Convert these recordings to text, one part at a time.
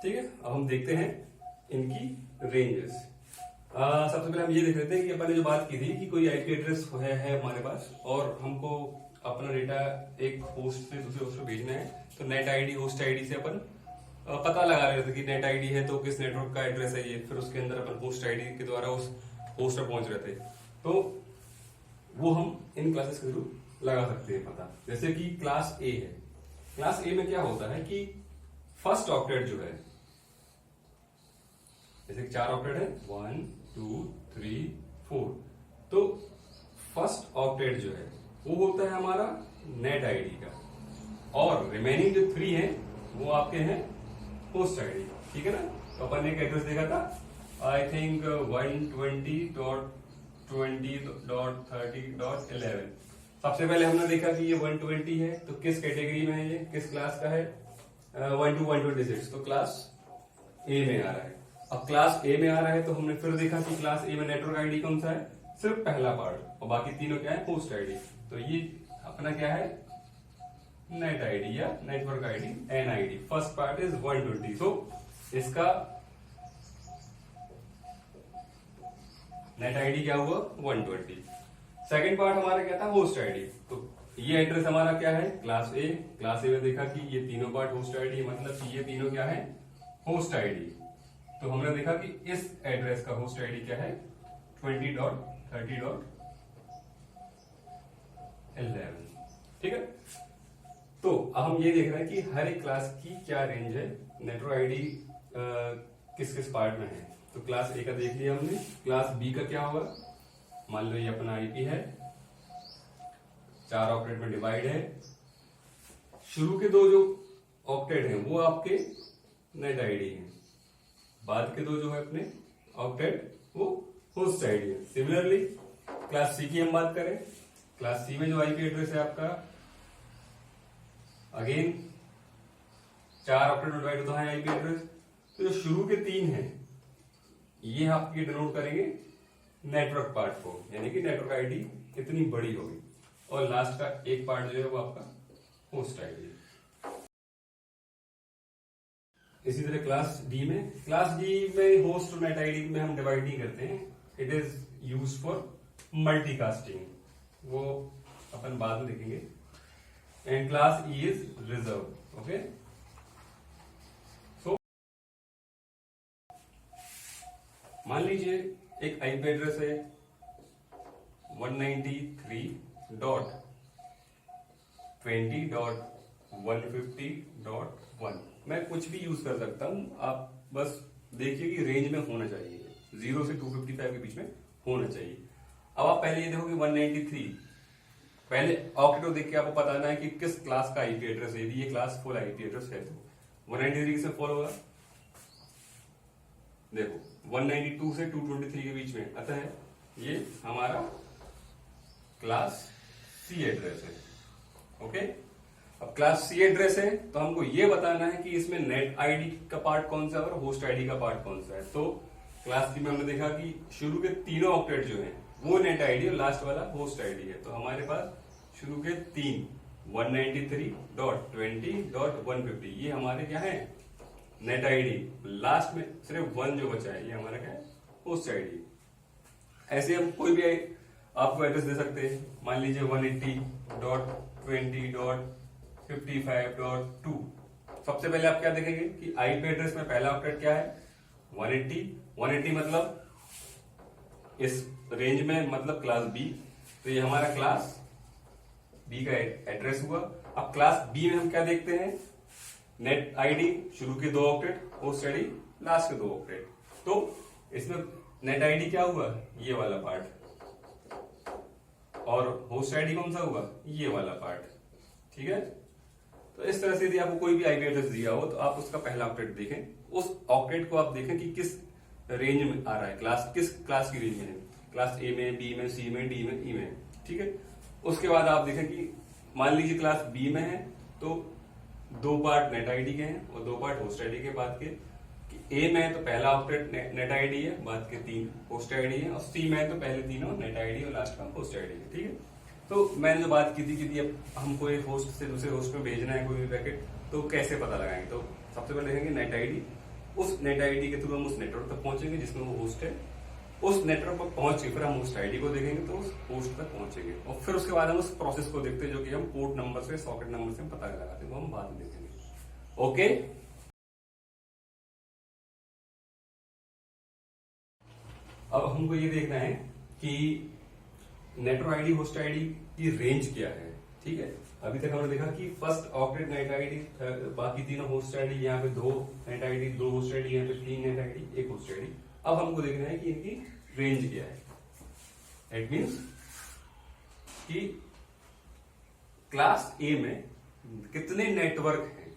ठीक है, अब हम देखते हैं इनकी रेंजेस। सबसे पहले हम ये देख लेते हैं कि अपन ने जो बात की थी कि कोई आईपी एड्रेस है हमारे पास और हमको अपना डेटा एक होस्ट से दूसरे होस्ट पे भेजना है, तो नेट आईडी होस्ट आईडी से अपन पता लगा लेते कि नेट आईडी है तो किस नेटवर्क का एड्रेस है ये, फिर उसके अंदर अपन होस्ट आईडी के द्वारा उस होस्ट पर पहुंच रहे थे। तो वो हम इन क्लासेस के थ्रू लगा सकते हैं पता। जैसे कि क्लास ए है, क्लास ए में क्या होता है कि फर्स्ट ऑक्टेट जो है, जैसे कि 4 ऑक्टेट है 1 2 3 4, तो फर्स्ट ऑक्टेट जो है वो होता है हमारा नेट आईडी का, और रिमेनिंग जो 3 है वो आपके हैं होस्ट आईडी। ठीक है ना। तो अपन ने एक एड्रेस देखा था, आई थिंक 120.20.30.11। सबसे पहले हमने देखा कि ये 120 है, तो किस कैटेगरी में है, ये किस क्लास का है, 1 to 126, तो क्लास ए में आ रहा है। अब क्लास ए में आ रहा है तो हमने फिर देखा कि क्लास ए में नेटवर्क आईडी कौन सा है, सिर्फ पहला पार्ट, और बाकी तीनों क्या है, होस्ट आईडी। तो ये अपना क्या है, नेट आईडी या network ID, NID. First part is 120, सो इसका नेट आईडी क्या हुआ 120। सेकंड पार्ट हमारा क्या था, होस्ट आईडी। तो ये एड्रेस हमारा क्या है, क्लास ए। क्लास ए में देखा कि ये तीनों पार्ट होस्ट आईडी, मतलब कि ये तीनों क्या है, होस्ट आईडी। तो हमने देखा कि इस एड्रेस का होस्ट आईडी क्या है, 20.30.11। ठीक है। तो अब हम ये देख रहे हैं कि हर एक क्लास की क्या रेंज है, नेटवर्क आईडी किस किस पार्ट में है। तो क्लास ए का देख लिया हमने। क्लास बी का क्या होगा, मान लो ये अपना आईपी है, 4 ऑक्टेट में डिवाइड है, शुरू के 2 जो ऑक्टेट हैं वो आपके नेट आईडी हैं, बाद के 2 जो है अपने ऑक्टेट वो होस्ट आईडी है। सिमिलरली क्लास सी की हम बात करें, क्लास सी में जो आईपी एड्रेस है आपका, अगेन 4 ऑक्टेट में डिवाइड होता है आईपी एड्रेस। तो जो शुरू के 3 हैं ये आपके डिनोट करेंगे नेटवर्क पार्ट को, यानी कि नेटवर्क आईडी कितनी बड़ी होगी, और लास्ट का एक पार्ट जो है वो आपका होस्ट आईडी है। इसी तरह क्लास डी में, क्लास डी में होस्ट और नेट आईडी में हम डिवाइड नहीं करते हैं, it is use for multicasting, वो अपन बाद में देखेंगे। And class E is reserve. Okay, so मान लीजिए एक आईपी एड्रेस है 193.20.150.1। मैं कुछ भी यूज कर सकता हूं, आप बस देखिए कि रेंज में होना चाहिए, 0 से 255 के बीच में होना चाहिए। अब आप पहले ये देखो कि 193, पहले ऑक्टेट देख के आपको बताना है कि किस क्लास का आईपी एड्रेस है। यदि ये क्लास फुल आईपी एड्रेस है तो 193 किससे फॉलो होगा, देखो 192 से 223 के बीच में, अतः ये हमारा क्लास सी एड्रेस है। ओके, अब क्लास सी एड्रेस है तो हमको ये बताना है कि इसमें नेट आईडी का पार्ट कौन सा है और होस्ट आईडी का पार्ट कौन सा है। तो क्लास सी में हमने देखा कि शुरू के तीनों ऑक्टेट जो हैं वो नेट आईडी और लास्ट वाला होस्ट आईडी है। तो हमारे पास शुरू के 3 193.20.150 ये हमारे क्या है, नेट आईडी। लास्ट में सिर्फ 1 जो बचा है ये हमारा क्या है, होस्ट आईडी। ऐसे हम कोई भी आपको एड्रेस दे सकते हैं, मान लीजिए 180.20.55.2। सबसे पहले आप क्या देखेंगे कि आईपी एड्रेस में पहला ऑक्टेट क्या है, 180 मतलब इस रेंज में, मतलब क्लास बी। तो ये हमारा क्लास बी का एड्रेस हुआ। अब क्लास बी में हम क्या देखते हैं, नेट आईडी शुरू के 2 ऑक्टेट, होस्ट आईडी लास्ट के 2 ऑक्टेट। तो इसमें नेट आईडी क्या हुआ, ये वाला पार्ट, और होस्ट आईडी कौन सा हुआ, ये वाला पार्ट। ठीक है। तो इस तरह से यदि आपको कोई भी आईपी एड्रेस दिया हो तो आप उसका पहला ऑक्टेट देखें, उस ऑक्टेट को आप देखें कि किस रेंज में आ रहा है, क्लास किस क्लास की रेंज में है, क्लास ए में, बी में, सी में, डी में, ई में। ठीक है। उसके बाद आप देखें कि मान लीजिए क्लास बी में है तो 2 पार्ट नेट आईडी के हैं और 2 पार्ट होस्ट आईडी के। बाद के ए में है तो पहला ऑक्टेट नेट आईडी है, बाद के 3 होस्ट आईडी है, और सी में है तो पहले तीनों नेट आईडी और लास्ट का होस्ट आईडी है। ठीक है। तो मैंने जो बात की थी कि अब हमको एक होस्ट से दूसरे होस्ट में भेजना है कोई भी पैकेट, तो कैसे पता लगाएंगे। तो सबसे पहले देखेंगे नेट आईडी उस नेट आईडी के थ्रू हम उस नेटवर्क तक पहुंचेंगे जिसमें वो होस्ट है। उस नेटवर्क पर पहुंच के फिर हम होस्ट आईडी को देखेंगे तो उस होस्ट तक पहुंचेंगे, और फिर उसके बाद हम उस प्रोसेस को देखते हैं जो कि हम पोर्ट नंबर से, सॉकेट नंबर से पता लगाते हैं, वो हम बाद में देखेंगे। ओके, अब हमको ये देखना है कि नेटवर्क आईडी, होस्ट आईडी की रेंज क्या है। ठीक है, अभी तक हमने देखा कि फर्स्ट ऑक्टेट नेट आईडी, बाकी तीनों होस्ट आईडी, यहाँ पे 2 नेट आईडी, 2 होस्ट आईडी, यहाँ पे 3 नेट आईडी, 1 होस्ट आईडी। अब हमको देखना है कि इनकी रेंज क्या है। इट मीन्स कि क्लास ए में कितने नेटवर्क हैं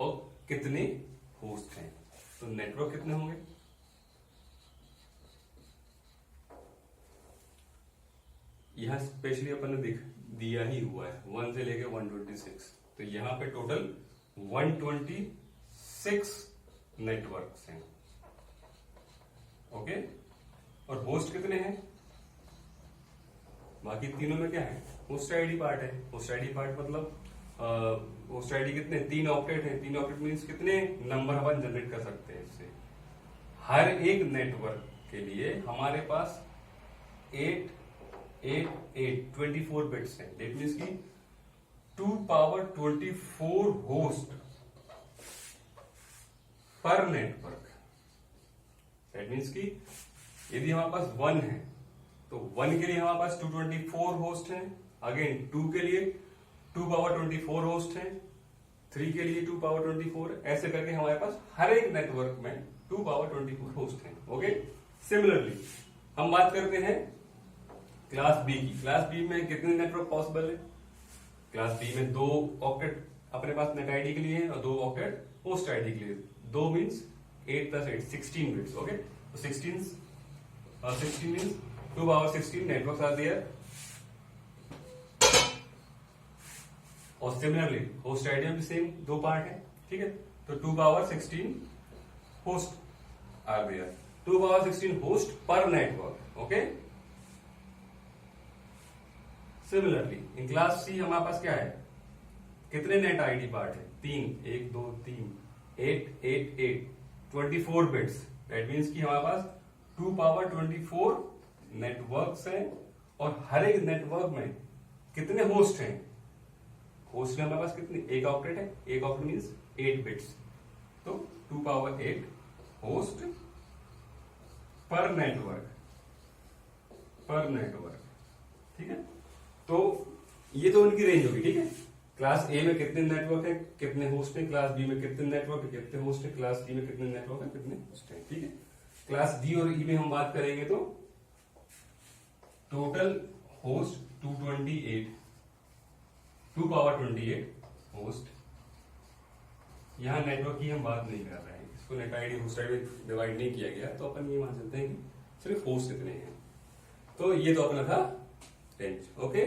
और कितने होस्ट हैं। तो नेटवर्क कितने होंगे, यहां स्पेशली अपन ने दिया ही हुआ है 1 से लेके 126, तो यहां पे टोटल 126 नेटवर्क्स हैं। ओके, और होस्ट कितने हैं, बाकी तीनों में क्या है, होस्ट आईडी पार्ट है। होस्ट आईडी पार्ट मतलब होस्ट आईडी कितने, 3 ऑक्टेट है। 3 ऑक्टेट मीन्स कितने नंबर अपन जनरेट कर सकते हैं इससे। हर एक नेटवर्क के लिए हमारे पास 24 बिट्स है। दैट मीन्स की 2 power 24 host per network. That means की यदि हमारे पास 1 है तो 1 के लिए हमारे पास 224 होस्ट हैं। अगेन 2 के लिए 2 पावर 24 होस्ट हैं। 3 के लिए 2 पावर 24, ऐसे करके हमारे पास हर एक नेटवर्क में 2 पावर 24 होस्ट हैं। ओके, सिमिलरली हम बात करते हैं क्लास बी की। क्लास बी में कितने नेटवर्क पॉसिबल है, क्लास बी में 2 ऑक्टेट अपने पास नेट आईडी के लिए है और 2 ऑक्टेट होस्ट आईडी के लिए। 2 मीन्स 8 + 8 16 बिट्स। ओके, तो 16 means 2 power 16 networks are there. और सिमिलरली होस्ट आईडी में भी सेम 2 पार्ट है। ठीक है, तो 2 power 16 host are there. 2 power 16 host per network. Okay, similarly in class C हमारे पास क्या है, कितने नेट आईडी पार्ट है, 3, 1 2 3, 8 8 8 24 बिट्स। दैट मीन्स कि हमारे पास 2 पावर 24 नेटवर्क्स हैं, और हर एक नेटवर्क में कितने होस्ट हैं, होस्ट में हमारे पास कितने, 1 ऑक्टेट है। 1 ऑक्टेट मीन्स 8 बिट्स, तो 2 पावर 8 होस्ट पर नेटवर्क। ठीक है, तो ये तो उनकी रेंज होगी। ठीक है, क्लास ए में कितने नेटवर्क है, कितने होस्ट है, क्लास बी में कितने नेटवर्क है, कितने होस्ट है, क्लास सी में कितने नेटवर्क है, कितने होस्ट है। ठीक है, क्लास डी और ई में हम बात करेंगे तो टोटल होस्ट 228, 2 पावर 28 होस्ट। यहां नेटवर्क की हम बात नहीं कर रहे हैं, इसको net ID host ID divide नहीं किया गया, तो अपन ये मान सकते हैं कि सिर्फ होस्ट कितने हैं। तो ये तो अपना था रेंज। ओके,